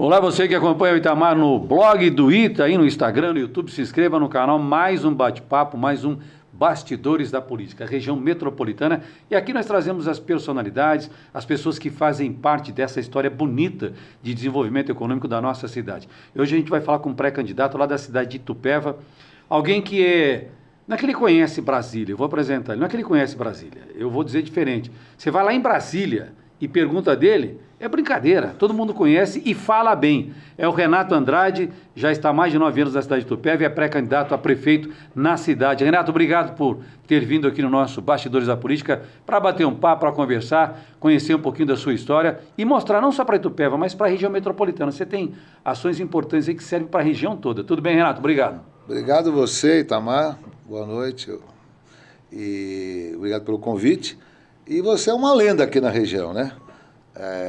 Olá, você que acompanha o Itamar no blog do Ita, aí no Instagram, no YouTube, se inscreva no canal, mais um bate-papo, mais um Bastidores da Política, região metropolitana. E aqui nós trazemos as personalidades, as pessoas que fazem parte dessa história bonita de desenvolvimento econômico da nossa cidade. E hoje a gente vai falar com um pré-candidato lá da cidade de Itupeva, alguém que não é que ele conhece Brasília, eu vou apresentar ele, não é que ele conhece Brasília, eu vou dizer diferente. Você vai lá em Brasília e pergunta dele, é brincadeira, todo mundo conhece e fala bem. É o Renato Andrade, já está há mais de 9 anos na cidade de Itupeva e é pré-candidato a prefeito na cidade. Renato, obrigado por ter vindo aqui no nosso Bastidores da Política para bater um papo, para conversar, conhecer um pouquinho da sua história e mostrar não só para Itupeva, mas para a região metropolitana. Você tem ações importantes aí que servem para a região toda. Tudo bem, Renato? Obrigado. Obrigado você, Itamar. Boa noite. E obrigado pelo convite. E você é uma lenda aqui na região, né?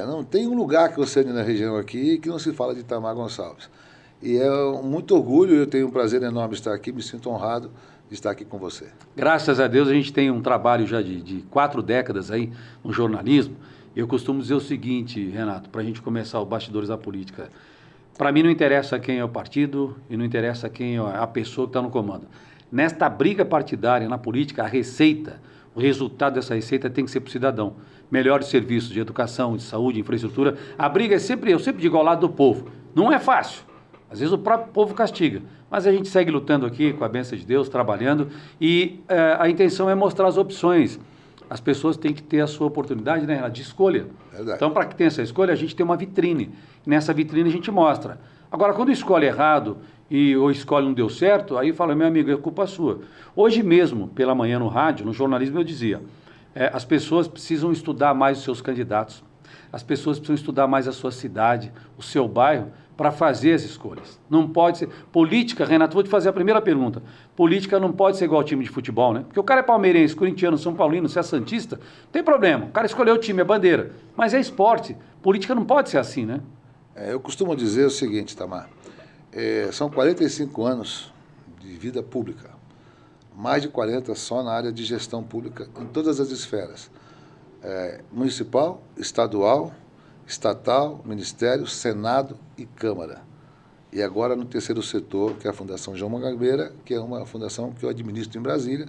Não tem um lugar que você ande na região aqui que não se fala de Itamar Gonçalves. E é muito orgulho, eu tenho um prazer enorme de estar aqui, me sinto honrado de estar aqui com você. Graças a Deus a gente tem um trabalho já de 4 décadas aí no jornalismo. Eu costumo dizer o seguinte, Renato, para a gente começar o Bastidores da Política. Para mim não interessa quem é o partido e não interessa quem é a pessoa que está no comando. Nesta briga partidária, na política, a receita, o resultado dessa receita tem que ser para o cidadão. Melhores serviços de educação, de saúde, infraestrutura. A briga é sempre, eu sempre digo, ao lado do povo. Não é fácil. Às vezes o próprio povo castiga. Mas a gente segue lutando aqui com a bênção de Deus, trabalhando. E a intenção é mostrar as opções. As pessoas têm que ter a sua oportunidade, né, de escolha. Verdade. Então, para que tenha essa escolha, a gente tem uma vitrine. Nessa vitrine a gente mostra. Agora, quando escolhe errado ou escolhe não deu certo, aí fala, meu amigo, é culpa sua. Hoje mesmo, pela manhã no rádio, no jornalismo, eu dizia, as pessoas precisam estudar mais os seus candidatos, as pessoas precisam estudar mais a sua cidade, o seu bairro, para fazer as escolhas. Não pode ser... Política, Renato, vou te fazer a primeira pergunta. Política não pode ser igual ao time de futebol, né? Porque o cara é palmeirense, corintiano, são paulino, se é santista, não tem problema. O cara escolheu o time, a bandeira. Mas é esporte. Política não pode ser assim, né? Eu costumo dizer o seguinte, Tamar, são 45 anos de vida pública, mais de 40 só na área de gestão pública, em todas as esferas, municipal, estadual, estatal, ministério, Senado e Câmara. E agora no terceiro setor, que é a Fundação João Mangabeira, que é uma fundação que eu administro em Brasília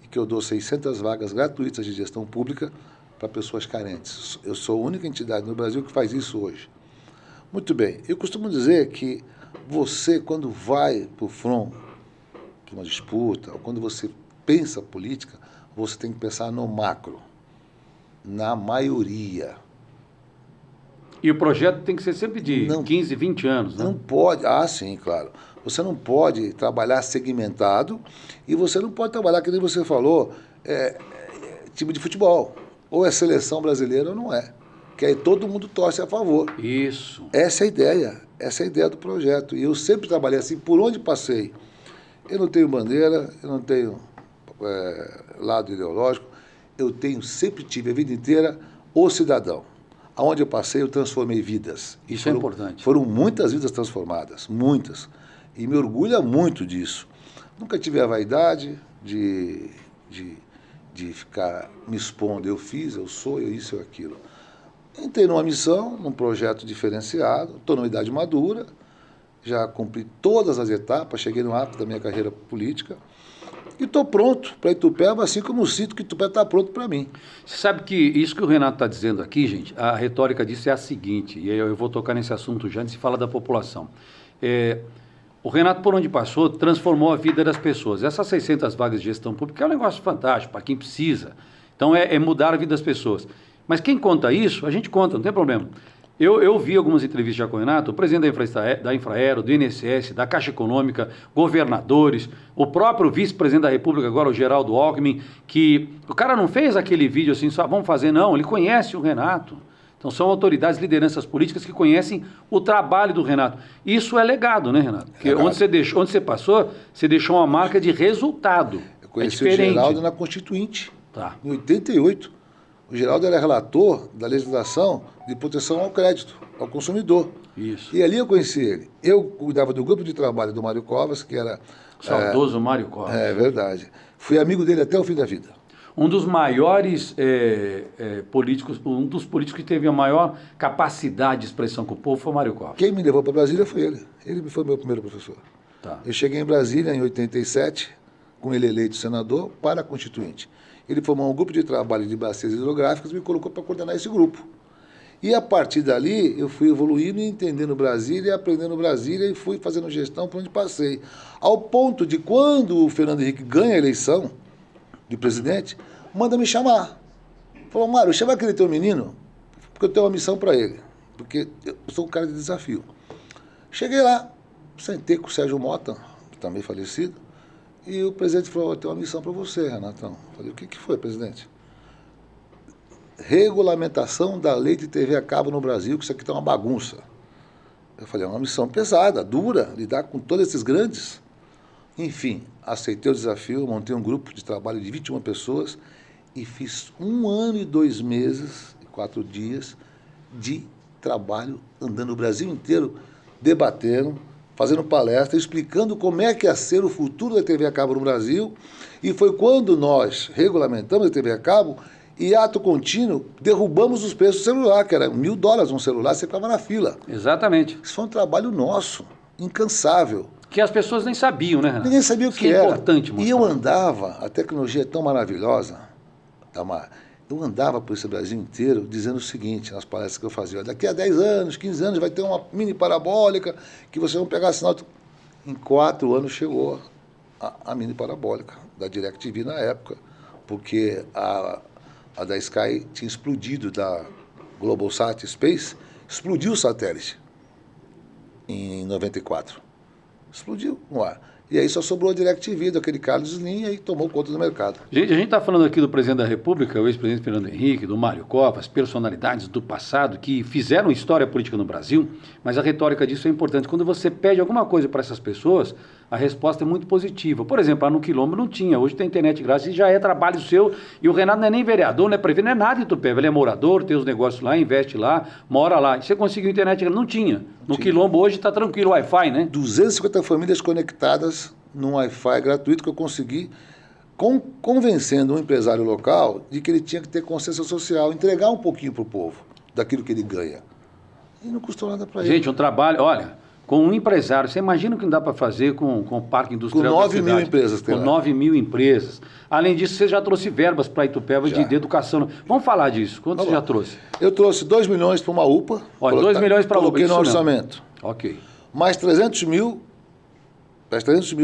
e que eu dou 600 vagas gratuitas de gestão pública para pessoas carentes. Eu sou a única entidade no Brasil que faz isso hoje. Muito bem, eu costumo dizer que você, quando vai para o front, para uma disputa, ou quando você pensa política, você tem que pensar no macro, na maioria. E o projeto tem que ser sempre de 15, 20 anos, né? Não pode, sim, claro. Você não pode trabalhar segmentado e você não pode trabalhar, que nem você falou, time de futebol. Ou é seleção brasileira ou não é. Que aí todo mundo torce a favor. Isso. Essa é a ideia do projeto. E eu sempre trabalhei assim, por onde passei. Eu não tenho bandeira, eu não tenho lado ideológico, sempre tive a vida inteira o cidadão. Aonde eu passei, eu transformei vidas. Isso é importante. Foram muitas vidas transformadas, muitas. E me orgulha muito disso. Nunca tive a vaidade de ficar me expondo. Eu fiz, eu sou, eu isso, eu aquilo. Entrei numa missão, num projeto diferenciado, estou numa idade madura, já cumpri todas as etapas, cheguei no ápice da minha carreira política e estou pronto para Itupeva, assim como eu sinto que Itupeva está pronto para mim. Você sabe que isso que o Renato está dizendo aqui, gente, a retórica disso é a seguinte, e eu vou tocar nesse assunto já antes de falar da população. O Renato, por onde passou, transformou a vida das pessoas. Essas 600 vagas de gestão pública é um negócio fantástico para quem precisa. Então, é mudar a vida das pessoas. Mas quem conta isso, a gente conta, não tem problema. Eu vi algumas entrevistas já com o Renato, o presidente da Infraero, do INSS, da Caixa Econômica, governadores, o próprio vice-presidente da República, agora o Geraldo Alckmin, que o cara não fez aquele vídeo assim, só vamos fazer, não, ele conhece o Renato. Então são autoridades, lideranças políticas que conhecem o trabalho do Renato. Isso é legado, né, Renato? Porque onde você passou, você deixou uma marca de resultado. Eu conheci o Geraldo na Constituinte, em 88. O Geraldo era relator da legislação de proteção ao crédito, ao consumidor. Isso. E ali eu conheci ele. Eu cuidava do grupo de trabalho do Mário Covas, que era... Saudoso Mário Covas. É verdade. Fui amigo dele até o fim da vida. Um dos maiores políticos, um dos políticos que teve a maior capacidade de expressão com o povo foi o Mário Covas. Quem me levou para Brasília foi ele. Ele foi meu primeiro professor. Tá. Eu cheguei em Brasília em 87, com ele eleito senador para constituinte. Ele formou um grupo de trabalho de bacias hidrográficas e me colocou para coordenar esse grupo. E a partir dali, eu fui evoluindo e entendendo Brasília, aprendendo Brasília e fui fazendo gestão por onde passei. Ao ponto de quando o Fernando Henrique ganha a eleição de presidente, manda me chamar. Falou, Mário, chama aquele teu menino, porque eu tenho uma missão para ele. Porque eu sou um cara de desafio. Cheguei lá, sentei com o Sérgio Mota, também falecido, e o presidente falou, eu tenho uma missão para você, Renatão. Falei, o que foi, presidente? Regulamentação da lei de TV a cabo no Brasil, que isso aqui está uma bagunça. Eu falei, é uma missão pesada, dura, lidar com todos esses grandes. Enfim, aceitei o desafio, montei um grupo de trabalho de 21 pessoas e fiz 1 ano e 2 meses, 4 dias, de trabalho andando o Brasil inteiro, debatendo, fazendo palestra, explicando como é que ia ser o futuro da TV a cabo no Brasil. E foi quando nós regulamentamos a TV a cabo e, ato contínuo, derrubamos os preços do celular, que era $1.000 um celular, você ficava na fila. Exatamente. Isso foi um trabalho nosso, incansável. Que as pessoas nem sabiam, né, Renato? Ninguém sabia o que é era. Importante mostrar. E eu andava, a tecnologia é tão maravilhosa, Tamar, eu andava por esse Brasil inteiro dizendo o seguinte, nas palestras que eu fazia, ó, daqui a 10 anos, 15 anos, vai ter uma mini parabólica, que vocês vão pegar sinal. Em 4 anos chegou a mini parabólica da DirecTV na época, porque a da Sky tinha explodido, da Globosat Space, explodiu o satélite em 94. Explodiu no ar. E aí só sobrou a DirecTV, daquele Carlos Slim, e aí tomou conta do mercado. Gente, a gente está falando aqui do presidente da República, o ex-presidente Fernando Henrique, do Mário Covas, personalidades do passado que fizeram história política no Brasil, mas a retórica disso é importante. Quando você pede alguma coisa para essas pessoas, a resposta é muito positiva. Por exemplo, lá no Quilombo não tinha, hoje tem internet grátis e já é trabalho seu, e o Renato não é nem vereador, não é prefeito, não é nada em Itupeva, ele é morador, tem os negócios lá, investe lá, mora lá. E você conseguiu internet, não tinha. No Quilombo hoje está tranquilo, Wi-Fi, né? 250 famílias conectadas num Wi-Fi gratuito que eu consegui, convencendo um empresário local de que ele tinha que ter consciência social, entregar um pouquinho para o povo daquilo que ele ganha. E não custou nada para ele. Gente, um trabalho, olha, com um empresário, você imagina o que não dá para fazer com o parque industrial com 9 mil empresas. Com 9 mil empresas. Além disso, você já trouxe verbas para Itupeva de educação. Vamos falar disso. Quanto você já trouxe? Eu trouxe 2 milhões para uma UPA. Olha, 2 milhões para a UPA. Coloquei no orçamento. Ok. Mais 300 mil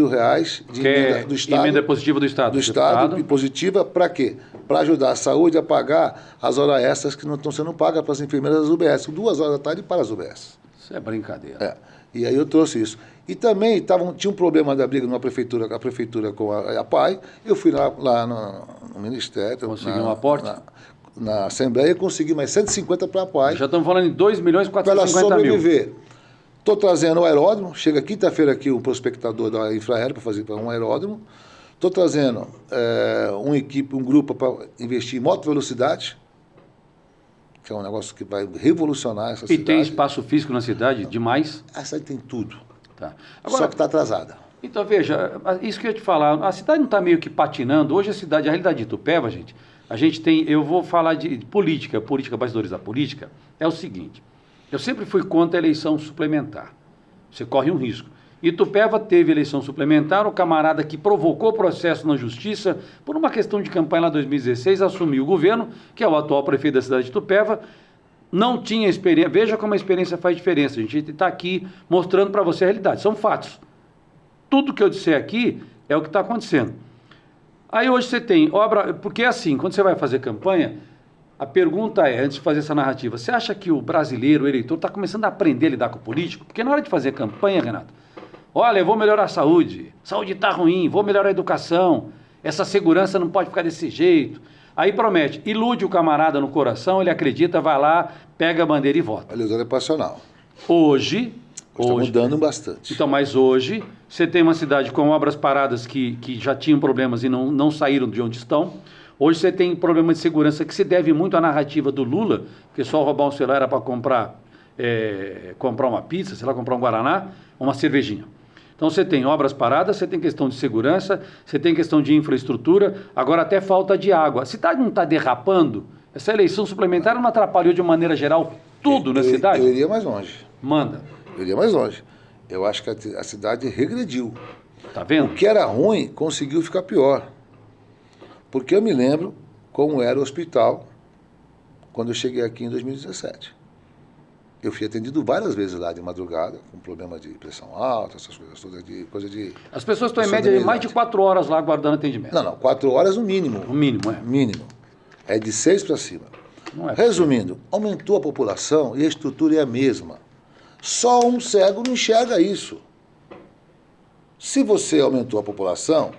reais de emenda do Estado. Emenda positiva do Estado. Do Estado, e positiva para quê? Para ajudar a saúde a pagar as horas extras que não estão sendo pagas para as enfermeiras das UBS. 2 horas da tarde para as UBS. Isso é brincadeira. É. E aí eu trouxe isso. E também tinha um problema da briga numa prefeitura, a prefeitura com a PAI. Eu fui lá no Ministério. Conseguiu um aporte? Na Assembleia, consegui mais 150 para a PAI. Já estamos falando em 2 milhões e 450 mil. Para ela sobreviver. Estou trazendo o aeródromo. Chega quinta-feira aqui um prospectador da Infraero para fazer um aeródromo. Estou trazendo um grupo para investir em moto velocidade, que é um negócio que vai revolucionar essa cidade. E tem espaço físico na cidade demais? A cidade tem tudo. Tá. Agora, só que está atrasada. Então, veja, isso que eu ia te falar, a cidade não está meio que patinando. Hoje a realidade de Itupeva, gente, a gente tem, eu vou falar de política, bastidores da política, é o seguinte, eu sempre fui contra a eleição suplementar. Você corre um risco. Itupeva teve eleição suplementar, o camarada que provocou o processo na justiça, por uma questão de campanha lá em 2016, assumiu o governo, que é o atual prefeito da cidade de Itupeva, não tinha experiência. Veja como a experiência faz diferença. A gente está aqui mostrando para você a realidade. São fatos. Tudo que eu disser aqui é o que está acontecendo. Aí hoje você tem obra... Porque é assim, quando você vai fazer campanha, a pergunta é, antes de fazer essa narrativa, você acha que o brasileiro, o eleitor, está começando a aprender a lidar com o político? Porque na hora de fazer campanha, Renato, olha, eu vou melhorar a saúde está ruim, vou melhorar a educação, essa segurança não pode ficar desse jeito... Aí promete, ilude o camarada no coração, ele acredita, vai lá, pega a bandeira e vota. A ilusão é passional. Hoje... Está mudando bastante. Então, mas hoje, você tem uma cidade com obras paradas que já tinham problemas e não saíram de onde estão. Hoje você tem problema de segurança que se deve muito à narrativa do Lula, que só roubar um celular era para comprar uma pizza, sei lá, comprar um guaraná, uma cervejinha. Então você tem obras paradas, você tem questão de segurança, você tem questão de infraestrutura, agora até falta de água. A cidade não está derrapando? Essa eleição suplementar não atrapalhou de maneira geral tudo na cidade? Eu iria mais longe. Manda. Eu iria mais longe. Eu acho que a cidade regrediu. Tá vendo? O que era ruim conseguiu ficar pior. Porque eu me lembro como era o hospital quando eu cheguei aqui em 2017. Eu fui atendido várias vezes lá de madrugada, com problema de pressão alta, essas coisas todas, coisa de... As pessoas estão em média de mais de 4 horas lá aguardando atendimento. Não, 4 horas no mínimo. O mínimo, é. Mínimo. É de 6 para cima. Não é Resumindo, aumentou a população e a estrutura é a mesma. Só um cego não enxerga isso. Se você aumentou a população,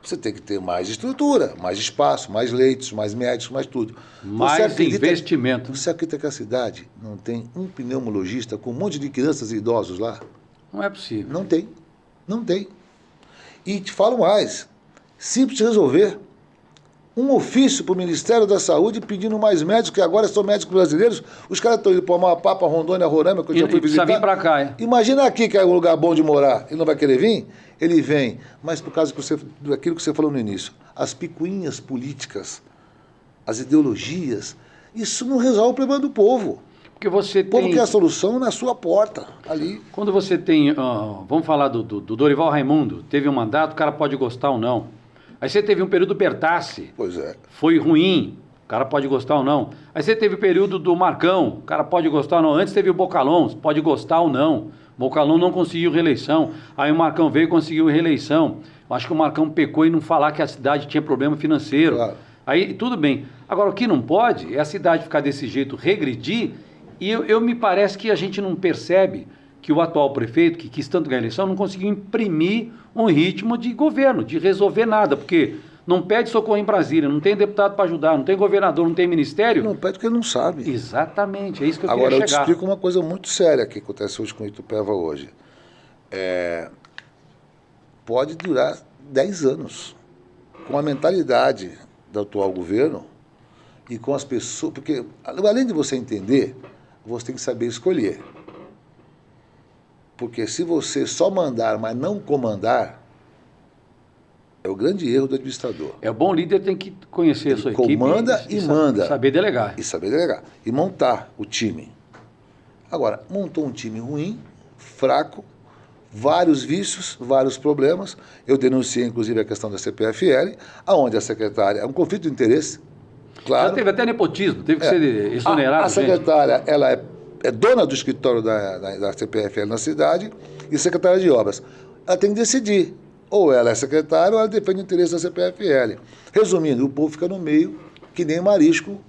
você tem que ter mais estrutura, mais espaço, mais leitos, mais médicos, mais tudo. Mais investimento. Você acredita que a cidade não tem um pneumologista com um monte de crianças e idosos lá? Não é possível. Não tem. Não tem. E te falo mais. Simples de resolver. Um ofício para o Ministério da Saúde pedindo mais médicos, que agora são médicos brasileiros. Os caras estão indo para Amapá, para Rondônia, Roraima, que eu já fui visitar. Precisa vir para cá, é. Imagina aqui que é um lugar bom de morar. Ele não vai querer vir? Ele vem. Mas por causa daquilo que você falou no início, as picuinhas políticas, as ideologias, isso não resolve o problema do povo. Porque você O povo tem... quer a solução na sua porta, ali. Quando você tem... vamos falar do Dorival Raimundo. Teve um mandato, o cara pode gostar ou não. Aí você teve um período do Bertassi. Pois é. Foi ruim, o cara pode gostar ou não. Aí você teve o período do Marcão, o cara pode gostar ou não. Antes teve o Bocalon, pode gostar ou não. O Bocalon não conseguiu reeleição. Aí o Marcão veio e conseguiu reeleição. Eu acho que o Marcão pecou em não falar que a cidade tinha problema financeiro. Claro. Aí tudo bem. Agora o que não pode é a cidade ficar desse jeito, regredir, e eu me parece que a gente não percebe que o atual prefeito, que quis tanto ganhar a eleição, não conseguiu imprimir um ritmo de governo, de resolver nada, porque não pede socorro em Brasília, não tem deputado para ajudar, não tem governador, não tem ministério. Não pede porque ele não sabe. Exatamente, é isso que eu Agora, queria eu te chegar. explico uma coisa muito séria que acontece hoje com o Itupeva hoje. Pode durar 10 anos. Com a mentalidade do atual governo e com as pessoas... Porque, além de você entender, você tem que saber escolher. Porque se você só mandar, mas não comandar, é o grande erro do administrador. É, o bom líder tem que conhecer a sua equipe. Comanda e manda. Saber delegar. E saber delegar. E montar o time. Agora, montou um time ruim, fraco, vários vícios, vários problemas. Eu denunciei, inclusive, a questão da CPFL, onde a secretária... É um conflito de interesse, claro. Já teve até nepotismo, teve que ser exonerado. A secretária, ela é dona do escritório da CPFL na cidade e secretária de obras. Ela tem que decidir. Ou ela é secretária ou ela defende o interesse da CPFL. Resumindo, o povo fica no meio, que nem marisco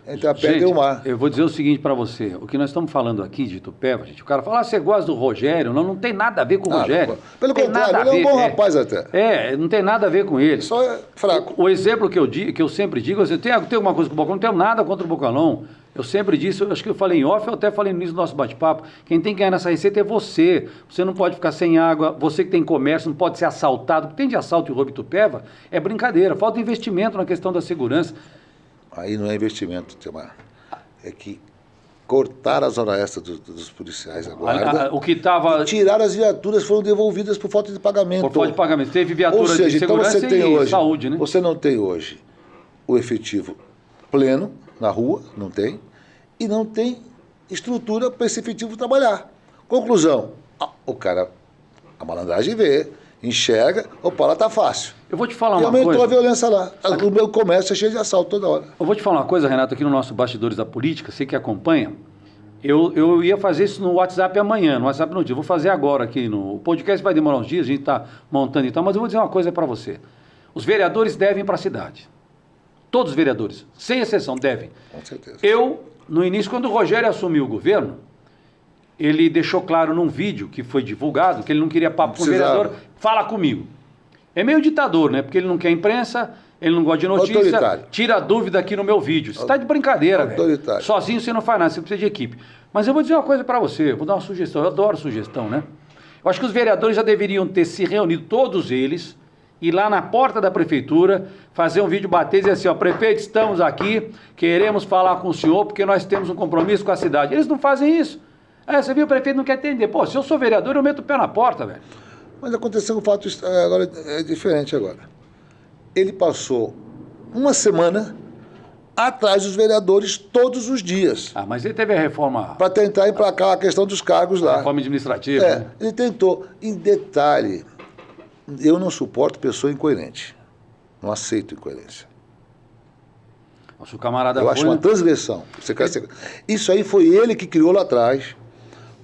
entre a pedra e o mar. Eu vou dizer o seguinte para você. O que nós estamos falando aqui de Itupeva, gente, o cara fala, você gosta do Rogério? Não tem nada a ver com o Rogério. Pelo contrário, ele é um bom rapaz até. Não tem nada a ver com ele. Só é fraco. O exemplo que eu sempre digo, você tem alguma coisa com o Bocalon? Não tenho nada contra o Bocalon. Eu sempre disse, acho que eu falei em off, eu até falei no início do nosso bate-papo, quem tem que ganhar nessa receita é você. Você não pode ficar sem água, você que tem comércio, não pode ser assaltado. O que tem de assalto e roubo em Itupeva é brincadeira, falta investimento na questão da segurança. Aí não é investimento, Temar. É que cortar as horas extras dos policiais agora. O que estava... Tirar as viaturas foram devolvidas por falta de pagamento. Por falta de pagamento. Teve viatura de segurança então você tem hoje, saúde, né? Você não tem hoje o efetivo pleno na rua, não tem, e não tem estrutura para esse efetivo trabalhar. Conclusão, o cara, a malandragem vê, enxerga, opa, lá tá fácil. Eu vou te falar e uma coisa. aumentou a violência lá. O meu comércio é cheio de assalto toda hora. Eu vou te falar uma coisa, Renato, aqui no nosso Bastidores da Política, você que acompanha, eu ia fazer isso no WhatsApp amanhã, no WhatsApp no dia, eu vou fazer agora aqui no... O podcast vai demorar uns dias, a gente está montando e tal, mas eu vou dizer uma coisa para você. Os vereadores devem para a cidade. Todos os vereadores, sem exceção, devem. Com certeza. Eu, no início, quando o Rogério assumiu o governo, ele deixou claro num vídeo que foi divulgado que ele não queria papo com o vereador, fala comigo. É meio ditador, né? Porque ele não quer imprensa, ele não gosta de notícia, tira a dúvida aqui no meu vídeo. Você está de brincadeira, velho. Sozinho você não faz nada, você precisa de equipe. Mas eu vou dizer uma coisa para você, vou dar uma sugestão, eu adoro sugestão, né? Eu acho que os vereadores já deveriam ter se reunido, todos eles, ir lá na porta da prefeitura, fazer um vídeo, bater e dizer assim, ó, prefeito, estamos aqui, queremos falar com o senhor porque nós temos um compromisso com a cidade. Eles não fazem isso. Você viu, o prefeito não quer atender. Pô, se eu sou vereador, eu meto o pé na porta, velho. Mas aconteceu um fato, agora é diferente agora. Ele passou uma semana atrás dos vereadores todos os dias. Mas ele teve a reforma... Para tentar emplacar a questão dos cargos lá. A reforma administrativa. Né? Ele tentou. Em detalhe, eu não suporto pessoa incoerente. Não aceito incoerência. Nosso camarada eu acho uma transgressão. Isso aí foi ele que criou lá atrás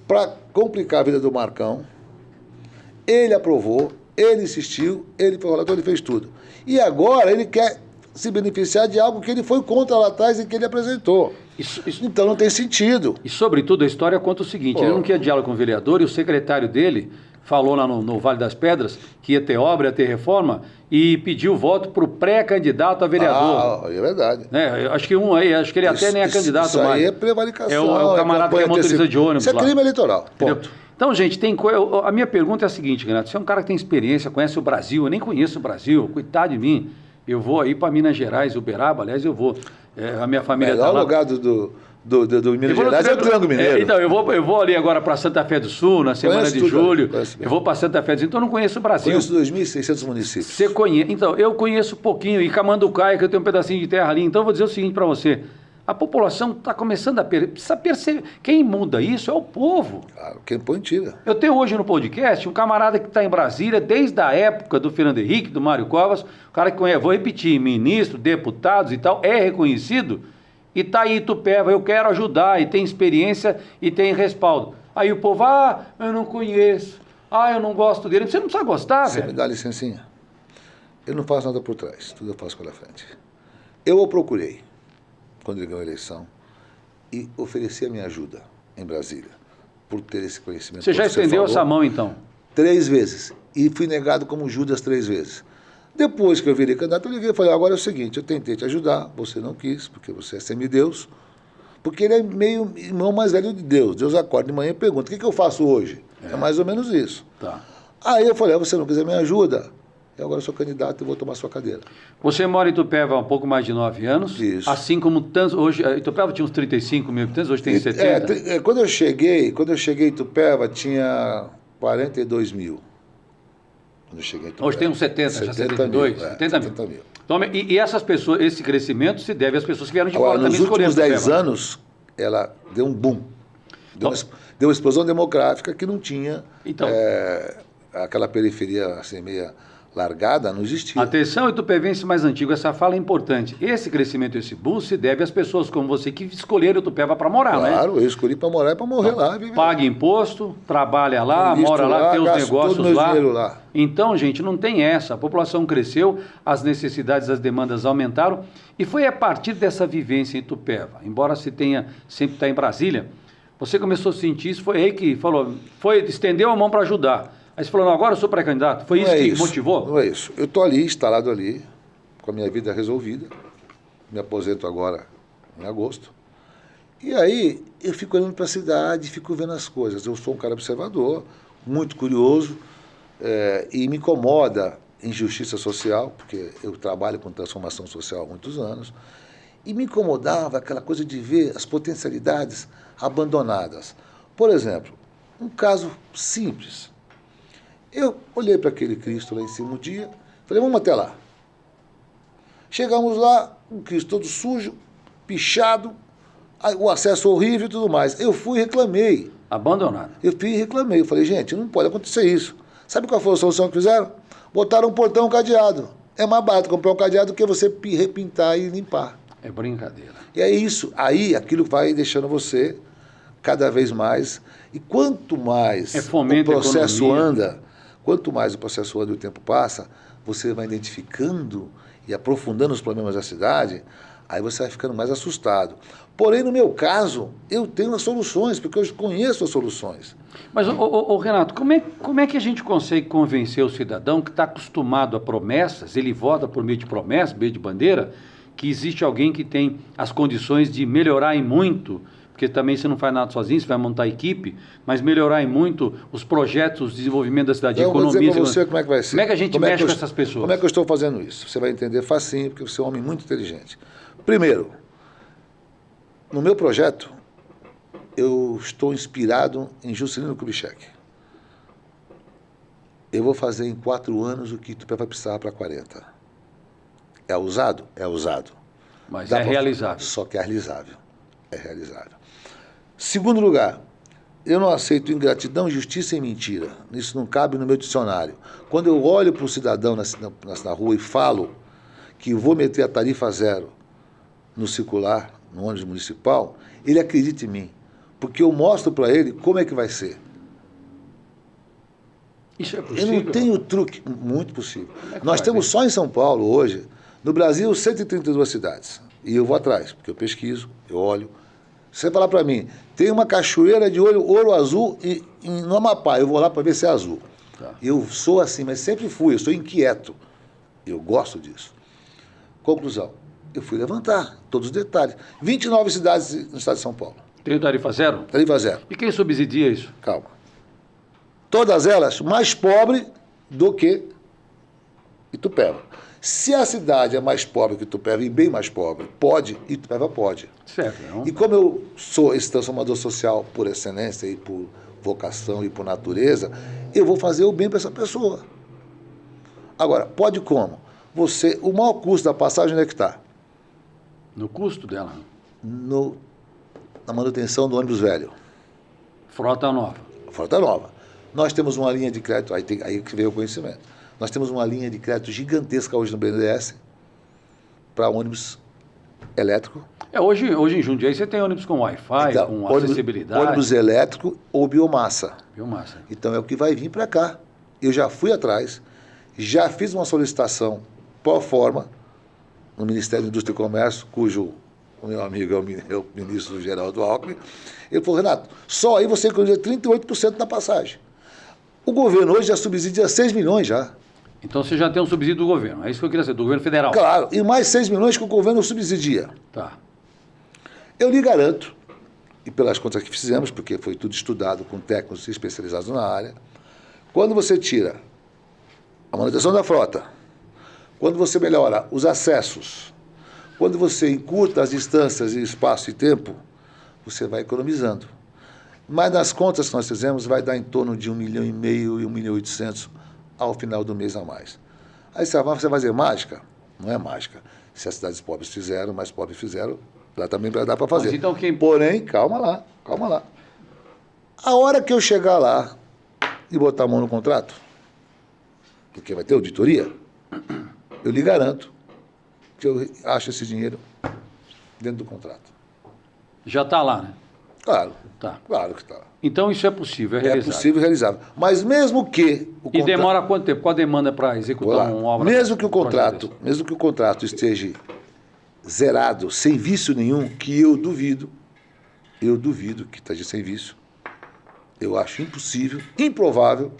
para complicar a vida do Marcão. Ele aprovou, ele insistiu, ele foi o relator, ele fez tudo. E agora ele quer se beneficiar de algo que ele foi contra lá atrás e que ele apresentou. Então não tem sentido. E, sobretudo, a história conta o seguinte, ele não quer diálogo com o vereador e o secretário dele falou lá no Vale das Pedras que ia ter obra, ia ter reforma e pediu voto para o pré-candidato a vereador. É verdade. Acho que ele até nem é candidato isso mais. Isso aí é prevaricação. É o camarada que é motorista de ônibus. Isso é crime eleitoral. Ponto. Então, gente, a minha pergunta é a seguinte, Renato, você é um cara que tem experiência, conhece o Brasil, eu nem conheço o Brasil, coitado de mim. Eu vou aí para Minas Gerais, Uberaba, aliás, eu vou. A minha família está lá. O lugar do Minas Gerais é o Triângulo Mineiro. Então, eu vou ali agora para Santa Fé do Sul, na semana de julho. Eu vou para Santa Fé do Sul, então eu não conheço o Brasil. Conheço 2.600 municípios. Você conhece? Então, eu conheço pouquinho, e Camanducaia, que eu tenho um pedacinho de terra ali. Então, eu vou dizer o seguinte para você. A população está começando a precisa perceber. Quem muda isso é o povo. Claro, quem põe tira. Eu tenho hoje no podcast um camarada que está em Brasília desde a época do Fernando Henrique, do Mário Covas, o cara que conhece, vou repetir, ministro, deputados e tal, é reconhecido e está aí em Itupeva, eu quero ajudar e tem experiência e tem respaldo. Aí o povo, eu não conheço, eu não gosto dele. Você não precisa gostar, Você velho. me dá licencinha? Eu não faço nada por trás, tudo eu faço pela frente. Eu o procurei quando ele ganhou a eleição, e ofereci a minha ajuda em Brasília, por ter esse conhecimento. Você já estendeu essa mão, então? 3 vezes, e fui negado como Judas 3 vezes. Depois que eu virei candidato, eu liguei e falei, agora é o seguinte, eu tentei te ajudar, você não quis, porque você é semideus, porque ele é meio irmão mais velho de Deus. Deus acorda de manhã e pergunta, o que eu faço hoje? É mais ou menos isso. Tá. Aí eu falei, você não quiser me ajuda, eu agora sou candidato e vou tomar sua cadeira. Você mora em Itupeva há um pouco mais de 9 anos. Isso. Assim como tantos. Hoje, Itupeva tinha uns 35 mil habitantes, hoje tem 70. Quando eu cheguei em Itupeva, tinha 42 mil. Quando eu cheguei em Itupeva. Hoje tem uns 70, já 72, 70 mil. Então, e essas pessoas, esse crescimento se deve às pessoas que vieram de fora também escolhendo. Nos últimos 10 anos, ela deu um boom. Deu uma explosão demográfica que não tinha aquela periferia assim, meia largada, não existia. Atenção, itupevense mais antigo, essa fala é importante. Esse crescimento, esse boom, se deve às pessoas como você que escolheram Itupeva para morar, né? Claro, eu escolhi para morar e para morrer lá. Paga imposto, trabalha lá, mora lá, tem os negócios lá. Então, gente, não tem essa. A população cresceu, as necessidades, as demandas aumentaram e foi a partir dessa vivência em Itupeva, embora se tenha sempre está em Brasília, você começou a sentir isso, foi aí que falou, estendeu a mão para ajudar. Aí você falou, não, agora eu sou pré-candidato. Foi isso que motivou? Não é isso. Eu estou ali, instalado ali, com a minha vida resolvida. Me aposento agora em agosto. E aí eu fico olhando para a cidade, fico vendo as coisas. Eu sou um cara observador, muito curioso, e me incomoda injustiça social, porque eu trabalho com transformação social há muitos anos, e me incomodava aquela coisa de ver as potencialidades abandonadas. Por exemplo, um caso simples. Eu olhei para aquele Cristo lá em cima um dia, falei, vamos até lá. Chegamos lá, um Cristo todo sujo, pichado, o acesso horrível e tudo mais. Eu fui e reclamei. Abandonado. Eu fui e reclamei. Eu falei, gente, não pode acontecer isso. Sabe qual foi a solução que fizeram? Botaram um portão cadeado. É mais barato comprar um cadeado do que você repintar e limpar. É brincadeira. E é isso. Aí aquilo vai deixando você cada vez mais. E quanto mais o processo anda, quanto mais o processo anda e o tempo passa, você vai identificando e aprofundando os problemas da cidade, aí você vai ficando mais assustado. Porém, no meu caso, eu tenho as soluções, porque eu conheço as soluções. Mas, Renato, como é que a gente consegue convencer o cidadão que está acostumado a promessas, ele vota por meio de promessa, meio de bandeira, que existe alguém que tem as condições de melhorar em muito, porque também você não faz nada sozinho, você vai montar equipe, mas melhorar em muito os projetos de desenvolvimento da cidade, de economia. Eu vou dizer para você como é que vai ser. Como é que a gente mexe com essas pessoas? Como é que eu estou fazendo isso? Você vai entender facinho, porque você é um homem muito inteligente. Primeiro, no meu projeto, eu estou inspirado em Juscelino Kubitschek. Eu vou fazer em 4 anos o que Itupeva vai precisar para 40. É ousado? É ousado. Mas Dá é realizável. Só que é realizável. É realizável. Segundo lugar, eu não aceito ingratidão, justiça e mentira. Isso não cabe no meu dicionário. Quando eu olho para o cidadão na rua e falo que vou meter a tarifa zero no circular, no ônibus municipal, ele acredita em mim. Porque eu mostro para ele como é que vai ser. Isso é possível? Eu não tenho truque. Muito possível. Nós temos só em São Paulo, hoje, no Brasil, 132 cidades. E eu vou atrás, porque eu pesquiso, eu olho. Você falar para mim, tem uma cachoeira de ouro azul no Amapá, eu vou lá para ver se é azul. Tá. Eu sou assim, mas sempre fui, eu sou inquieto. Eu gosto disso. Conclusão, eu fui levantar todos os detalhes. 29 cidades no estado de São Paulo. Tem tarifa zero? Tarifa zero. E quem subsidia isso? Calma. Todas elas mais pobres do que Itupeva. Se a cidade é mais pobre que Itupeva e bem mais pobre, pode, Itupeva pode. Certo. Não? E como eu sou esse transformador social por excelência e por vocação e por natureza, eu vou fazer o bem para essa pessoa. Agora, pode como? O maior custo da passagem onde é que está? No custo dela. Na manutenção do ônibus velho. Frota nova. Frota nova. Nós temos uma linha de crédito, aí que veio o conhecimento. Nós temos uma linha de crédito gigantesca hoje no BNDES para ônibus elétrico. Hoje em Jundiaí você tem ônibus com Wi-Fi, Então, com acessibilidade. Ônibus elétrico ou biomassa. Biomassa. Então é o que vai vir para cá. Eu já fui atrás, já fiz uma solicitação pro forma no Ministério da Indústria e Comércio, cujo o meu amigo é o ministro Geraldo Alckmin. Ele falou, Renato, só aí você economiza 38% na passagem. O governo hoje já subsidia 6 milhões já. Então você já tem um subsídio do governo, é isso que eu queria saber, do governo federal. Claro, e mais 6 milhões que o governo subsidia. Tá. Eu lhe garanto, e pelas contas que fizemos, porque foi tudo estudado com técnicos especializados na área, quando você tira a manutenção da frota, quando você melhora os acessos, quando você encurta as distâncias, espaço e tempo, você vai economizando. Mas nas contas que nós fizemos, vai dar em torno de 1,5 milhão e 1,8 milhão ao final do mês a mais. Aí você vai fazer mágica? Não é mágica. Se as cidades pobres fizeram, mais pobres fizeram, lá também dá para fazer. Mas então Porém, calma lá. A hora que eu chegar lá e botar a mão no contrato, porque vai ter auditoria, eu lhe garanto que eu acho esse dinheiro dentro do contrato. Já está lá, né? Claro, Tá. claro que está. Então isso é possível, é É realizável. possível e realizável. Mas mesmo que o E contrato... demora quanto tempo? Qual a demanda para executar uma obra? Mesmo que o contrato esteja zerado, sem vício nenhum, que eu duvido que esteja sem vício, eu acho impossível, improvável,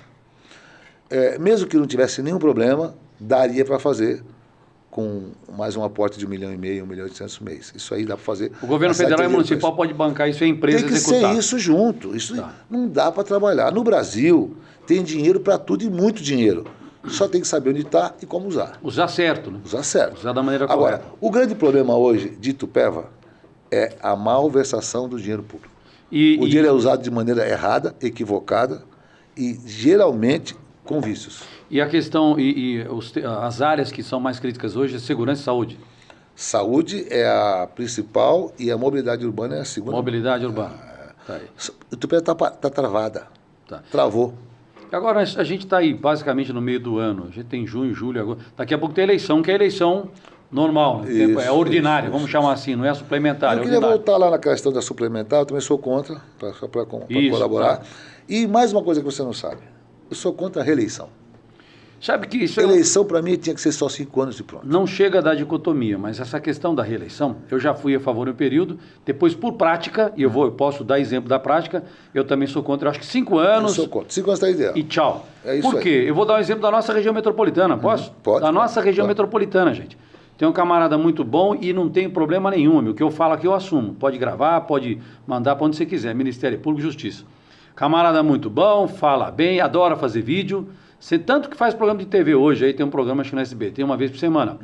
mesmo que não tivesse nenhum problema, daria para fazer com mais um aporte de 1,5 milhão, 1,8 milhão no mês. Isso aí dá para fazer. O governo federal e municipal pode bancar isso e a empresa tem que executar. ser isso junto. Isso Tá. não dá para trabalhar. No Brasil, tem dinheiro para tudo e muito dinheiro. Só tem que saber onde está e como usar. Usar certo, né? Usar certo. Usar da maneira Agora, correta. o grande problema hoje de Itupeva é a malversação do dinheiro público. O dinheiro é usado de maneira errada, equivocada e geralmente com vícios. E a questão, as áreas que são mais críticas hoje é segurança e saúde. Saúde é a principal e a mobilidade urbana é a segunda. Mobilidade urbana. Tá aí. Itupeva está travada. Tá. Travou. Agora, a gente está aí basicamente no meio do ano. A gente tem junho, julho, agora. Daqui a pouco tem eleição, que é eleição normal, né? Isso, É ordinária, isso, vamos chamar assim, não é suplementar, Eu é queria ordinária. voltar lá na questão da suplementar, eu também sou contra, só para Isso, colaborar. tá. E mais uma coisa que você não sabe, eu sou contra a reeleição. Sabe que isso Eleição, para mim, tinha que ser só 5 anos e pronto. não chega a dar dicotomia, mas essa questão da reeleição, eu já fui a favor em um período, depois por prática, e eu posso dar exemplo da prática, eu também sou contra, eu acho que 5 anos Eu sou contra. 5 anos está ideal. e tchau. É isso Por quê? aí. Eu vou dar um exemplo da nossa região metropolitana, posso? Pode, Da nossa região pode. metropolitana, gente. Tem um camarada muito bom e não tem problema nenhum, amigo. O que eu falo aqui eu assumo. Pode gravar, pode mandar para onde você quiser, Ministério Público e Justiça. Camarada muito bom, fala bem, adora fazer vídeo. Tanto que faz programa de TV hoje, aí tem um programa acho que no SBT, uma vez por semana,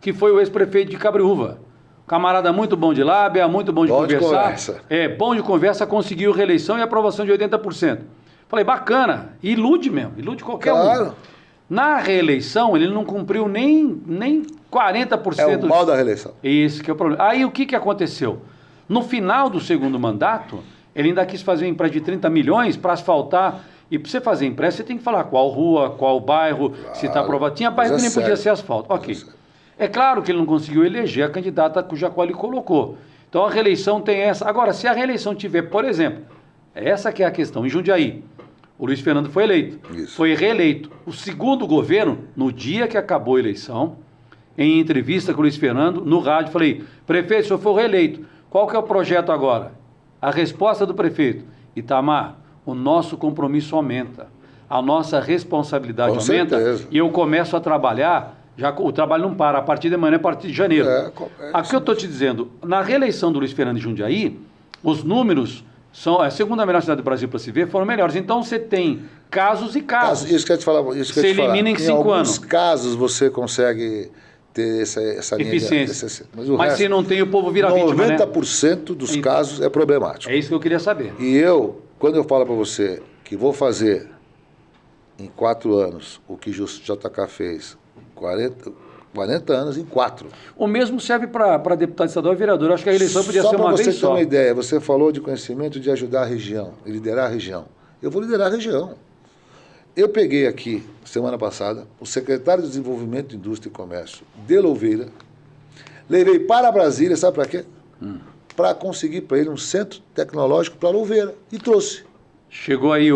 que foi o ex-prefeito de Cabreúva, Camarada muito bom de lábia, muito bom de Bom de conversar. conversa. Bom de conversa, conseguiu reeleição e aprovação de 80%. Falei, bacana. Ilude mesmo, ilude qualquer um. Na reeleição, ele não cumpriu nem 40%. É o mal da reeleição. Esse que é o problema. Aí o que aconteceu? No final do segundo mandato, ele ainda quis fazer um empréstimo de 30 milhões para asfaltar. E para você fazer empréstimo, você tem que falar qual rua, qual bairro, se está aprovado. Tinha bairro que nem podia ser asfalto. Ok. É claro que ele não conseguiu eleger a candidata cuja qual ele colocou. Então a reeleição tem essa. Agora, se a reeleição tiver, por exemplo, essa que é a questão, em Jundiaí, o Luiz Fernando foi eleito, foi reeleito. O segundo governo, no dia que acabou a eleição, em entrevista com o Luiz Fernando, no rádio, falei, prefeito, o senhor foi reeleito, qual que é o projeto agora? A resposta do prefeito, Itamar, o nosso compromisso aumenta, a nossa responsabilidade Com aumenta, certeza. e eu começo a trabalhar, já o trabalho não para, a partir de amanhã, a partir de janeiro. Aqui eu estou te dizendo, na reeleição do Luiz Fernando em Jundiaí, os números são, a segunda melhor cidade do Brasil para se ver, foram melhores. Então você tem casos e casos. Isso que eu ia te falar. Você elimina em 5 anos. Em alguns casos você consegue ter essa eficiência. Mas resto, se não tem, o povo vira vítima, né? 90% dos casos é problemático. É isso que eu queria saber. E quando eu falo para você que vou fazer em 4 anos o que JK fez, 40 anos em 4. O mesmo serve para deputado estadual e vereador. Eu acho que a eleição podia ser uma vez só. Só para você ter uma ideia, você falou de conhecimento de ajudar a região, liderar a região. Eu vou liderar a região. Eu peguei aqui, semana passada, o secretário de Desenvolvimento, Indústria e Comércio de Louveira, levei para Brasília, sabe para quê? Para conseguir para ele um centro tecnológico para Louveira. E trouxe. Chegou aí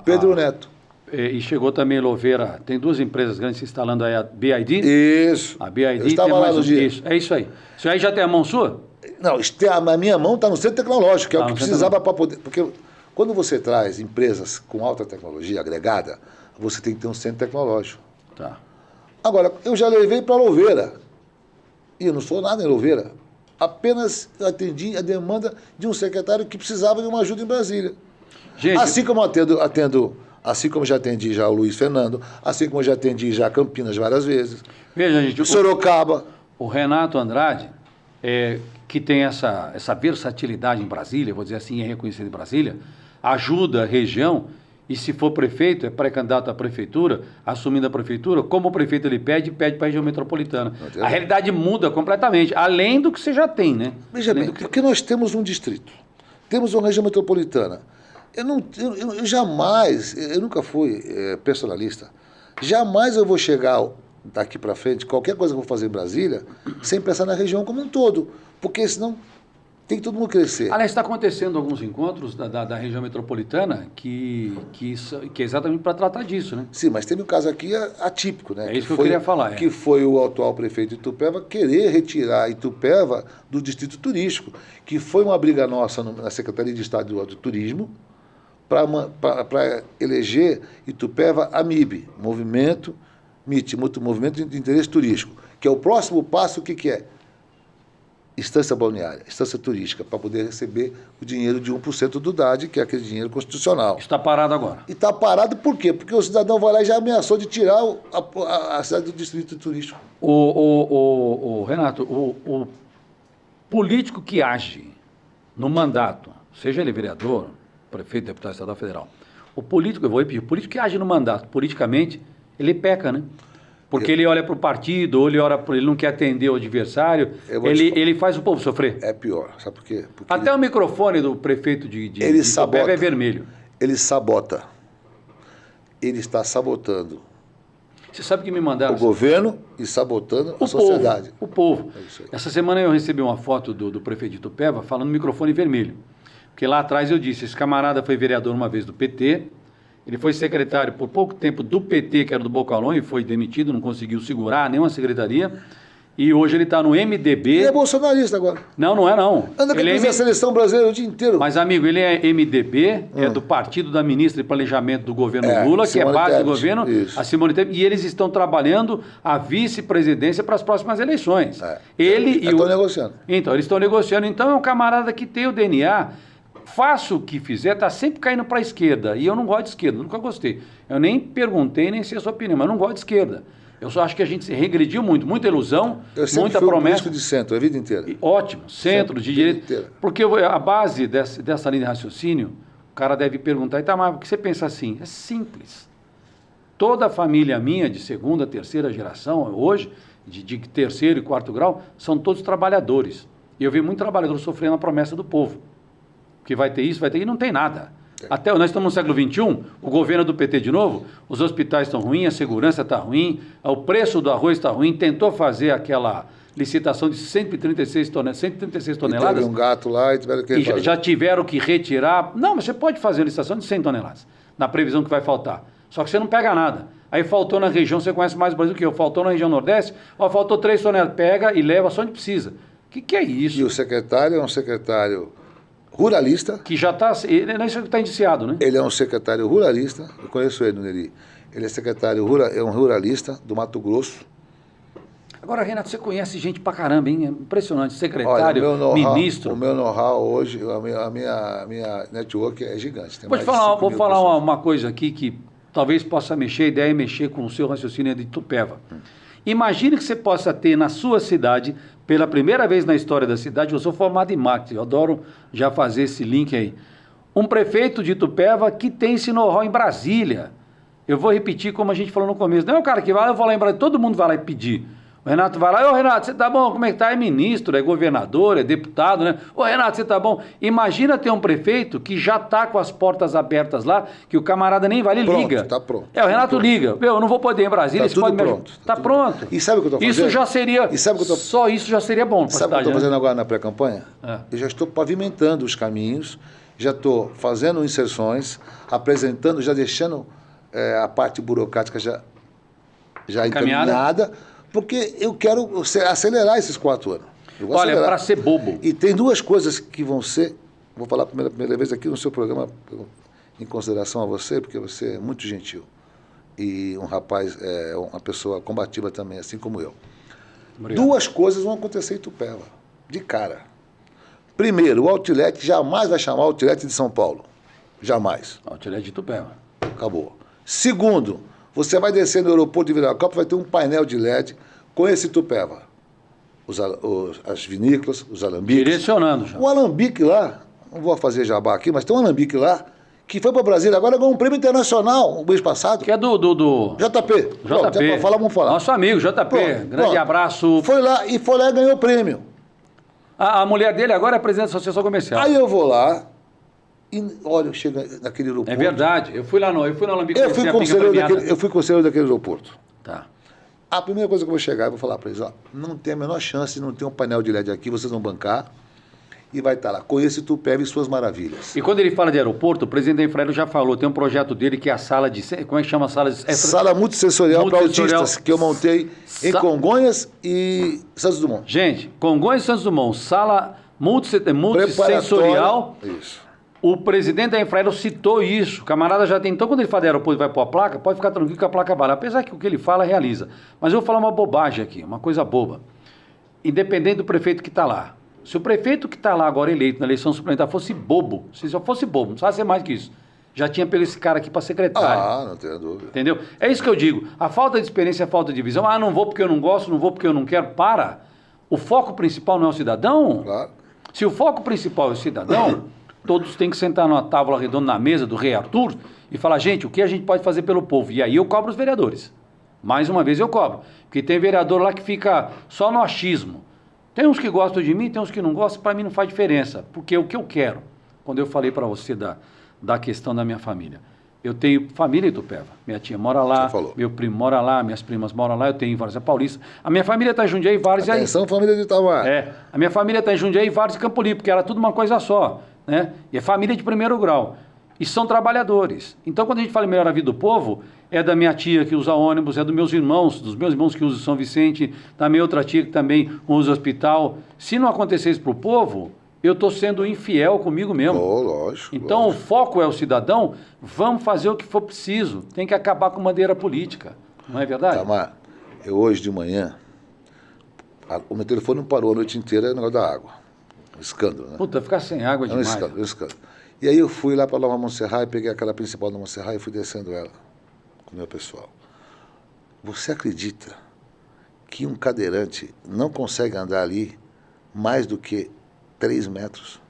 Pedro Neto. E chegou também Louveira, tem 2 empresas grandes se instalando aí, a BID. Isso. A BID eu estava lá no dia. Isso, é isso aí. Isso aí já tem a mão sua? Não, a minha mão está no centro tecnológico, que é o que precisava para poder... Porque quando você traz empresas com alta tecnologia agregada, você tem que ter um centro tecnológico. Tá. Agora, eu já levei para Louveira. E eu não sou nada em Louveira. Apenas atendi a demanda de um secretário que precisava de uma ajuda em Brasília. Gente, assim como atendo assim como já atendi já o Luiz Fernando, assim como já atendi já Campinas várias vezes. Veja, gente, Sorocaba. O Renato Andrade, que tem essa versatilidade em Brasília, vou dizer assim, é reconhecido em Brasília, ajuda a região, e se for prefeito, é pré-candidato à prefeitura, assumindo a prefeitura, como o prefeito ele pede para a região metropolitana. A realidade muda completamente, além do que você já tem, né? Veja bem, porque nós temos um distrito, temos uma região metropolitana. Eu jamais, eu nunca fui personalista, jamais eu vou chegar daqui para frente, qualquer coisa que eu vou fazer em Brasília, sem pensar na região como um todo, porque senão tem que todo mundo crescer. Aliás, está acontecendo alguns encontros da região metropolitana que é exatamente para tratar disso, né? Sim, mas teve um caso aqui atípico, né? É isso que eu queria falar. Que foi o atual prefeito de Itupeva querer retirar Itupeva do distrito turístico, que foi uma briga nossa na Secretaria de Estado do Turismo, para eleger Itupeva AMIB, Movimento de Interesse Turístico, que é o próximo passo, o que é? Instância balneária, instância turística, para poder receber o dinheiro de 1% do DAD, que é aquele dinheiro constitucional. Está parado agora. E está parado por quê? Porque o cidadão vai lá e já ameaçou de tirar a cidade do distrito turístico. Renato, o político que age no mandato, seja ele vereador, prefeito, deputado estadual, federal, o político, eu vou repetir, o político que age no mandato, politicamente, ele peca, né? Porque ele olha para o partido, ou ele não quer atender o adversário, ele faz o povo sofrer. É pior, sabe por quê? Porque até o microfone do prefeito de Itupeva é vermelho. Ele sabota. Ele está sabotando. Você sabe que me mandaram... O governo e sabotando a sociedade. O povo. Essa semana eu recebi uma foto do prefeito de Itupeva falando microfone vermelho. Porque lá atrás eu disse, esse camarada foi vereador uma vez do PT, ele foi secretário por pouco tempo do PT, que era do Bocalhão, e foi demitido, não conseguiu segurar nenhuma secretaria, e hoje ele está no MDB. Ele é bolsonarista agora. Não é não. Anda com a seleção brasileira o dia inteiro. Mas, amigo, ele é MDB, é do partido da ministra de Planejamento do governo Lula, que é base do governo, a Simone Tebet, e eles estão trabalhando a vice-presidência para as próximas eleições. Estão negociando. Então, eles estão negociando. Então, é um camarada que tem o DNA... Faça o que fizer, está sempre caindo para a esquerda. E eu não gosto de esquerda, nunca gostei. Eu nem perguntei, nem sei a sua opinião, mas eu não gosto de esquerda. Eu só acho que a gente se regrediu muito, muita ilusão, Eu sempre muita fui promessa. político de centro, a vida inteira. Ótimo, centro de direito. Inteira. Porque a base dessa linha de raciocínio, o cara deve perguntar, Itamar, por que você pensa assim? É simples. Toda a família minha, de segunda, terceira geração, hoje, de terceiro e quarto grau, são todos trabalhadores. E eu vi muito trabalhador sofrendo a promessa do povo. Que vai ter isso, vai ter isso, e não tem nada. Até nós estamos no século XXI, o governo do PT de novo, os hospitais estão ruins, a segurança está ruim, o preço do arroz está ruim, tentou fazer aquela licitação de 136 toneladas. Teve um gato lá e tiveram que fazer. Já tiveram que retirar. Não, mas você pode fazer a licitação de 100 toneladas, na previsão que vai faltar. Só que você não pega nada. Aí faltou na região, você conhece mais o Brasil que eu, faltou na região Nordeste, faltou 3 toneladas, pega e leva só onde precisa. O que é isso? E o secretário é um secretário ruralista. Que já está, ele não é isso que está indiciado, né? Ele é um secretário ruralista, eu conheço ele, Neri. Ele é secretário, é um ruralista do Mato Grosso. Agora, Renato, você conhece gente pra caramba, hein? É impressionante. Secretário, Olha, ministro. O meu know-how hoje, a minha network é gigante. Tem Vou mais falar, de 5 mil falar pessoas. uma coisa aqui que talvez possa mexer, a ideia é mexer com o seu raciocínio de Itupeva. Imagine que você possa ter na sua cidade, pela primeira vez na história da cidade, eu sou formado em marketing, eu adoro já fazer esse link aí, um prefeito de Itupeva que tem esse know-how em Brasília. Eu vou repetir como a gente falou no começo. Não é o cara que vai lá, eu vou lá em Brasília, todo mundo vai lá e pedir. O Renato vai lá, ô Renato, você tá bom? Como é que tá? É ministro, é governador, é deputado, né? Ô Renato, você tá bom? Imagina ter um prefeito que já tá com as portas abertas lá, que o camarada nem vai, ele liga. Tá pronto. O Renato liga. Eu não vou poder ir em Brasília, Tá você pode tudo me pronto. Tá pronto. E sabe o que eu tô fazendo? Isso já seria... E sabe o que eu tô... Só isso já seria bom pra Sabe o que eu cidade, estou né? fazendo agora na pré-campanha? É. Eu já estou pavimentando os caminhos, já estou fazendo inserções, apresentando, já deixando a parte burocrática já encaminhada, porque eu quero acelerar esses 4 anos. Olha, para ser bobo. E tem 2 coisas que vão ser, vou falar pela primeira vez aqui no seu programa, em consideração a você, porque você é muito gentil. E um rapaz, uma pessoa combativa também, assim como eu. Obrigado. 2 coisas vão acontecer em Itupeva, de cara. Primeiro, o Outlet jamais vai chamar o Outlet de São Paulo. Jamais. Outlet de Itupeva. Acabou. Segundo, você vai descer no aeroporto de Viracopos, vai ter um painel de LED com esse Itupeva. As vinícolas, os alambiques. Direcionando já. O alambique lá, não vou fazer jabá aqui, mas tem um alambique lá que foi para Brasília, agora ganhou um prêmio internacional o mês passado. Que é do JP. Pronto, JP. vamos falar. Nosso amigo, JP. Pronto, Grande abraço. Foi lá e ganhou o prêmio. A mulher dele agora é presidente da Associação Comercial. Aí eu vou lá e, olha, eu chego naquele aeroporto. É verdade. Eu fui no Alambique. Eu fui conselheiro daquele aeroporto. Tá. A primeira coisa que eu vou chegar, eu vou falar para eles, ó, não tem a menor chance de não ter um painel de LED aqui, vocês vão bancar, e vai estar lá, conheça Itupeva e suas maravilhas. E quando ele fala de aeroporto, o presidente da Infraero já falou, tem um projeto dele que é a sala de... Como é que chama a sala de... Sala multissensorial para autistas, que eu montei em Congonhas e Santos Dumont. Gente, Congonhas e Santos Dumont, sala multissensorial. Isso. O presidente da Infraero citou isso. O camarada já tem... Então, quando ele fala de aeroporto e vai pôr a placa, pode ficar tranquilo que a placa vai lá. Apesar que o que ele fala, realiza. Mas eu vou falar uma bobagem aqui, uma coisa boba. Independente do prefeito que está lá. Se o prefeito que está lá agora eleito na eleição suplementar fosse bobo, se só fosse bobo, não precisava ser mais que isso, já tinha pego esse cara aqui para secretário. Ah, não tenho dúvida. Entendeu? É isso que eu digo. A falta de experiência é a falta de visão. Ah, não vou porque eu não gosto, não vou porque eu não quero. Para. O foco principal não é o cidadão? Claro. Se o foco principal é o cidadão, todos têm que sentar numa tábua redonda na mesa do rei Arthur e falar, gente, o que a gente pode fazer pelo povo? E aí eu cobro os vereadores. Mais uma vez eu cobro. Porque tem vereador lá que fica só no achismo. Tem uns que gostam de mim, tem uns que não gostam, para mim não faz diferença. Porque o que eu quero, quando eu falei para você da questão da minha família, eu tenho família em Itupeva. Minha tia mora lá, meu primo mora lá, minhas primas moram lá, eu tenho em Várzea Paulista. A minha família está em Jundiaí, Várzea... Atenção, família de Itamar. A minha família está em Jundiaí, Várzea e Campo Limpo, porque era tudo uma coisa só, né? E é família de primeiro grau. E são trabalhadores. Então, quando a gente fala em melhorar a vida do povo, é da minha tia que usa ônibus, é dos meus irmãos que usam São Vicente, da minha outra tia que também usa hospital. Se não acontecer isso para o povo, eu estou sendo infiel comigo mesmo. Lógico. Então, lógico. O foco é o cidadão, vamos fazer o que for preciso. Tem que acabar com bandeira política. Não é verdade? Itamar, eu hoje de manhã, o meu telefone não parou a noite inteira, é o negócio da água. Um escândalo, né? Puta, ficar sem água é demais. Um escândalo. E aí eu fui lá para Nova Montserrat e peguei aquela principal da Montserrat e fui descendo ela com o meu pessoal. Você acredita que um cadeirante não consegue andar ali mais do que 3 metros?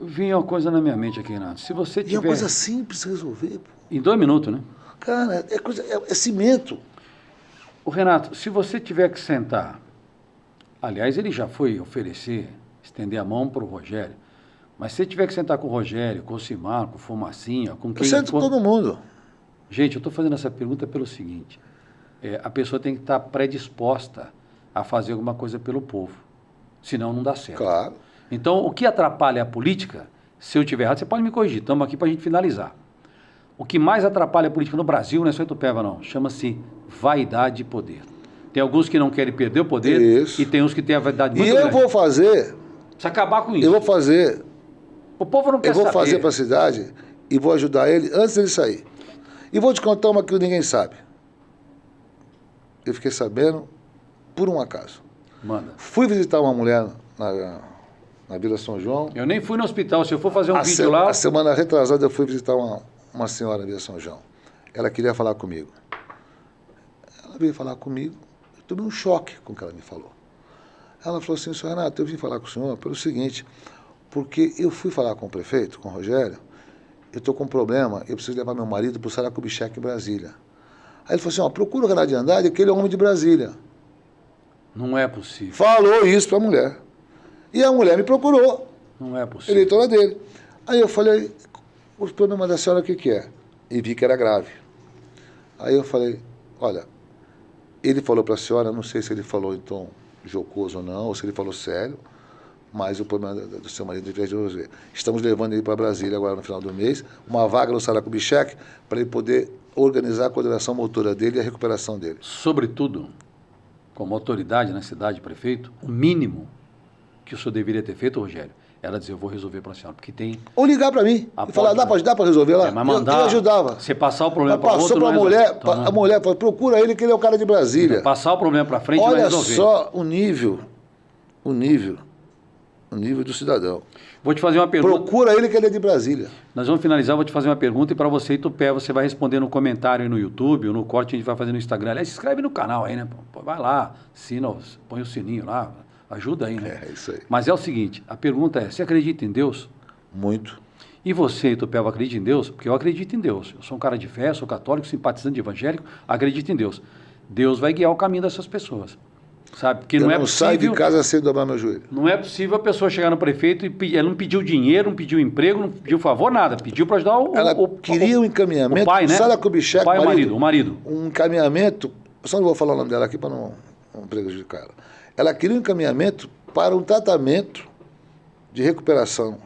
Vinha uma coisa na minha mente aqui, Renato. Se você E é tiver... uma coisa simples de resolver, pô. Em 2 minutos, né? Cara, é cimento. O Renato, se você tiver que sentar... Aliás, ele já foi oferecer, estender a mão para o Rogério. Mas se você tiver que sentar com o Rogério, com o Simar, com o Fumacinha, com quem... Eu sento com todo mundo. Gente, eu estou fazendo essa pergunta pelo seguinte. A pessoa tem que estar predisposta a fazer alguma coisa pelo povo. Senão não dá certo. Claro. Então, o que atrapalha a política, se eu estiver errado, você pode me corrigir. Estamos aqui para a gente finalizar. O que mais atrapalha a política no Brasil, não é só Itupeva, não. Chama-se vaidade de poder. Tem alguns que não querem perder o poder. Isso. E tem uns que têm a vaidade muito E grande. eu vou fazer... Precisa acabar com isso. Eu vou fazer... O povo não quer Eu vou saber. fazer para a cidade e vou ajudar ele antes dele sair. E vou te contar uma que ninguém sabe. Eu fiquei sabendo por um acaso. Manda. Fui visitar uma mulher na Vila São João. Eu nem fui no hospital. Se eu for fazer um vídeo lá... A semana retrasada eu fui visitar uma senhora na Vila São João. Ela queria falar comigo. Ela veio falar comigo. Eu tomei um choque com o que ela me falou. Ela falou assim: senhor Renato, eu vim falar com o senhor pelo seguinte, porque eu fui falar com o prefeito, com o Rogério, eu estou com um problema, eu preciso levar meu marido para o Sara Kubitschek em Brasília. Aí ele falou assim: ó, procura o Renato de Andrade, aquele homem de Brasília. Não é possível. Falou isso para a mulher. E a mulher me procurou, Não é possível. eleitora dele. Aí eu falei: o problema da senhora o que é? E vi que era grave. Aí eu falei: olha, ele falou para a senhora, não sei se ele falou em tom jocoso ou não, ou se ele falou sério, mas o problema do seu marido de resolver. Estamos levando ele para Brasília agora no final do mês, uma vaga no Sara Kubitschek, para ele poder organizar a coordenação motora dele e a recuperação dele. Sobretudo, como autoridade na cidade, prefeito, o mínimo que o senhor deveria ter feito, Rogério, era dizer: eu vou resolver para a senhora, porque tem... Ou ligar para mim e falar: dá para resolver lá? Mas mandar, eu ajudava. Você passar o problema para Passou outro... para a não mulher, resolve. Então, a mulher falou: procura ele que ele é o cara de Brasília. Passar o problema para frente não vai Olha resolver. só o nível do cidadão. Vou te fazer uma pergunta. Procura ele que ele é de Brasília. Nós vamos finalizar, vou te fazer uma pergunta e para você, Itupé, você vai responder no comentário aí no YouTube ou no corte que a gente vai fazer no Instagram. Aliás, se inscreve no canal aí, né? Pô, vai lá, põe o sininho lá, ajuda aí, né? É isso aí. Mas é o seguinte, a pergunta é: você acredita em Deus? Muito. E você, Itupeva, acredita em Deus? Porque eu acredito em Deus. Eu sou um cara de fé, sou católico, simpatizante de evangélico, acredito em Deus. Deus vai guiar o caminho dessas pessoas. Sabe? Porque não é possível... saio de casa sem dobrar meu joelho. Não é possível a pessoa chegar no prefeito e ela não pediu dinheiro, não pediu emprego, não pediu favor, nada. Pediu para ajudar Ela queria um encaminhamento. O pai, né? Sara Kubitschek, o pai e o marido. Um encaminhamento... Eu só não vou falar o nome dela aqui para não prejudicar ela. Ela queria um encaminhamento para um tratamento de recuperação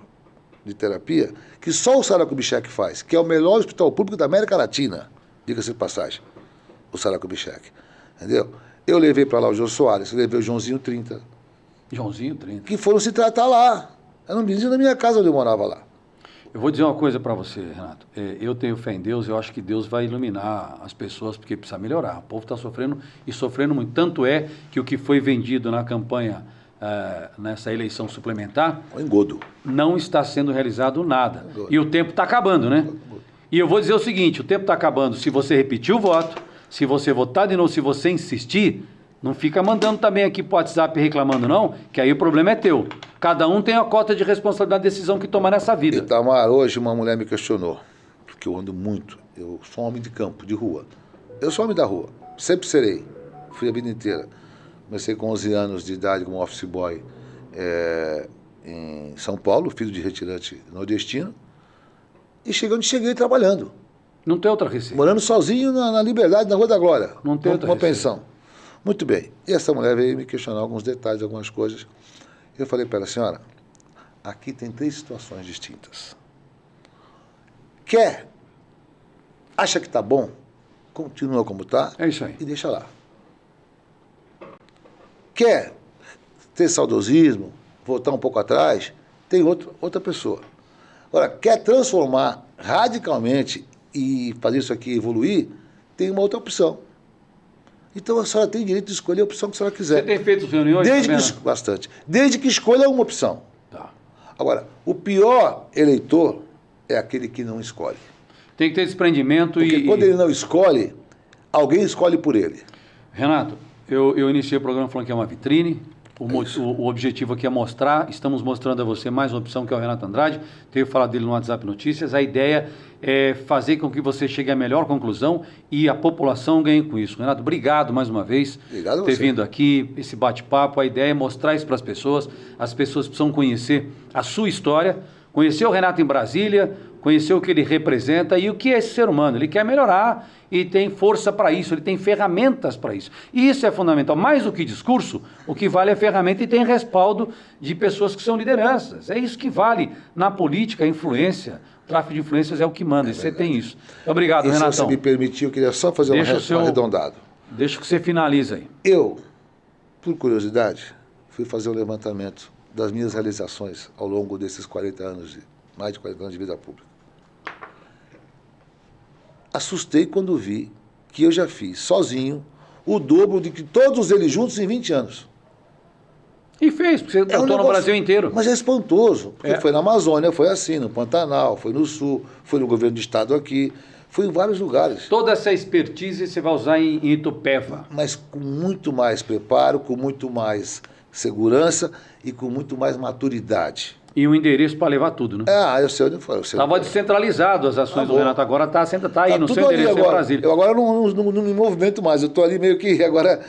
de terapia que só o Sara Kubitschek faz, que é o melhor hospital público da América Latina, diga-se de passagem, o Sara Kubitschek. Entendeu? Eu levei para lá o Jô Soares, levei o Joãozinho 30. Joãozinho 30. Que foram se tratar lá. Era um vizinho da minha casa onde eu morava lá. Eu vou dizer uma coisa para você, Renato. Eu tenho fé em Deus, eu acho que Deus vai iluminar as pessoas, porque precisa melhorar. O povo está sofrendo e sofrendo muito. Tanto é que o que foi vendido na campanha, nessa eleição suplementar, Um engodo. não está sendo realizado nada. E o tempo está acabando, né? E eu vou dizer o seguinte: o tempo está acabando. Se você repetir o voto, se você votar de novo, se você insistir, não fica mandando também aqui pro WhatsApp reclamando, não, que aí o problema é teu. Cada um tem a cota de responsabilidade da decisão que toma nessa vida. Itamar, hoje uma mulher me questionou, porque eu ando muito, eu sou um homem de campo, de rua. Eu sou homem da rua, sempre serei, fui a vida inteira. Comecei com 11 anos de idade como office boy em São Paulo, filho de retirante nordestino, e cheguei onde cheguei trabalhando. Não tem outra receita. Morando sozinho na Liberdade, na Rua da Glória. Não tem outra uma receita. pensão. Muito bem. E essa mulher veio me questionar alguns detalhes, algumas coisas. Eu falei para ela: senhora, aqui tem 3 situações distintas. Quer? Acha que está bom? Continua como está. É isso aí. E deixa lá. Quer ter saudosismo, voltar um pouco atrás? Tem outra pessoa. Agora, quer transformar radicalmente e fazer isso aqui evoluir? Tem uma outra opção. Então a senhora tem direito de escolher a opção que a senhora quiser. Você tem feito reuniões? Bastante. Desde que escolha uma opção. Tá. Agora, o pior eleitor é aquele que não escolhe. Tem que ter desprendimento. Porque quando ele não escolhe, alguém escolhe por ele. Renato, eu iniciei o programa falando que é uma vitrine. O objetivo aqui é mostrar, estamos mostrando a você mais uma opção que é o Renato Andrade. Tenho falado dele no WhatsApp Notícias. A ideia é fazer com que você chegue à melhor conclusão e a população ganhe com isso. Renato, obrigado mais uma vez por ter vindo aqui, esse bate-papo. A ideia é mostrar isso para as pessoas precisam conhecer a sua história, conhecer o Renato em Brasília, conhecer o que ele representa e o que é esse ser humano. Ele quer melhorar e tem força para isso, ele tem ferramentas para isso. E isso é fundamental. Mais do que discurso, o que vale é ferramenta e tem respaldo de pessoas que são lideranças. É isso que vale na política, a influência. O tráfico de influências é o que manda, e você tem isso. Obrigado, Renatão. Se você me permitir, eu queria só fazer um arredondado. Deixa que você finaliza aí. Eu, por curiosidade, fui fazer um levantamento das minhas realizações ao longo desses 40 anos, mais de 40 anos de vida pública. Assustei quando vi que eu já fiz, sozinho, o dobro de que todos eles juntos em 20 anos. E fez, porque você atuou no Brasil inteiro. Mas é espantoso, porque foi na Amazônia, foi assim, no Pantanal, foi no Sul, foi no governo do estado aqui, foi em vários lugares. Toda essa expertise você vai usar em Itupeva. Mas com muito mais preparo, com muito mais segurança e com muito mais maturidade. E um endereço para levar tudo, né? Eu sei onde foi. Estava descentralizado as ações do Renato, agora está aí no seu endereço em Brasília. Eu agora não me movimento mais, eu estou ali meio que agora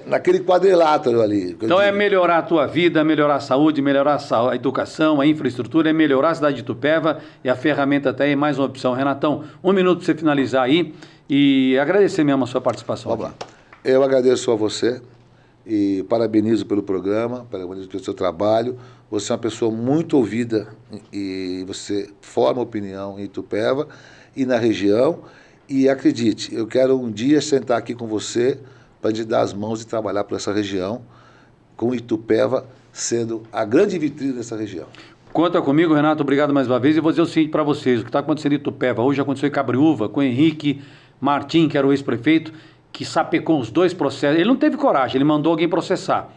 naquele quadrilátero ali. Então é melhorar a tua vida, melhorar a saúde, melhorar a educação, a infraestrutura, é melhorar a cidade de Itupeva e a ferramenta está aí, mais uma opção. Renatão, 1 minuto para você finalizar aí e agradecer mesmo a sua participação. Vamos lá. Eu agradeço a você e parabenizo pelo programa, parabenizo pelo seu trabalho. Você é uma pessoa muito ouvida e você forma opinião em Itupeva e na região. E acredite, eu quero um dia sentar aqui com você para te dar as mãos e trabalhar por essa região, com Itupeva sendo a grande vitrine dessa região. Conta comigo, Renato, obrigado mais uma vez. E vou dizer o seguinte para vocês, o que está acontecendo em Itupeva hoje aconteceu em Cabriúva, com o Henrique Martim, que era o ex-prefeito, que sapecou os 2 processos. Ele não teve coragem, ele mandou alguém processar.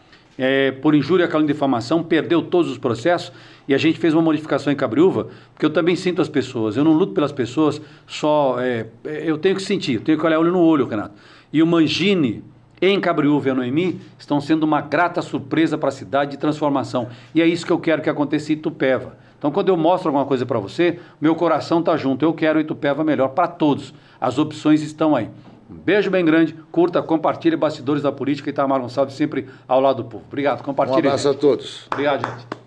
Por injúria, calúnia e difamação, perdeu todos os processos e a gente fez uma modificação em Cabriúva, porque eu também sinto as pessoas, eu não luto pelas pessoas, eu tenho que sentir, eu tenho que olhar olho no olho, Renato. E o Mangini, em Cabriúva e a Noemi, estão sendo uma grata surpresa para a cidade de transformação. E é isso que eu quero que aconteça em Itupeva. Então, quando eu mostro alguma coisa para você, meu coração está junto, eu quero Itupeva melhor para todos. As opções estão aí. Um beijo bem grande, curta, compartilhe Bastidores da Política. Itamar Gonçalves sempre ao lado do povo. Obrigado, compartilhe. Um abraço a todos. Obrigado, gente.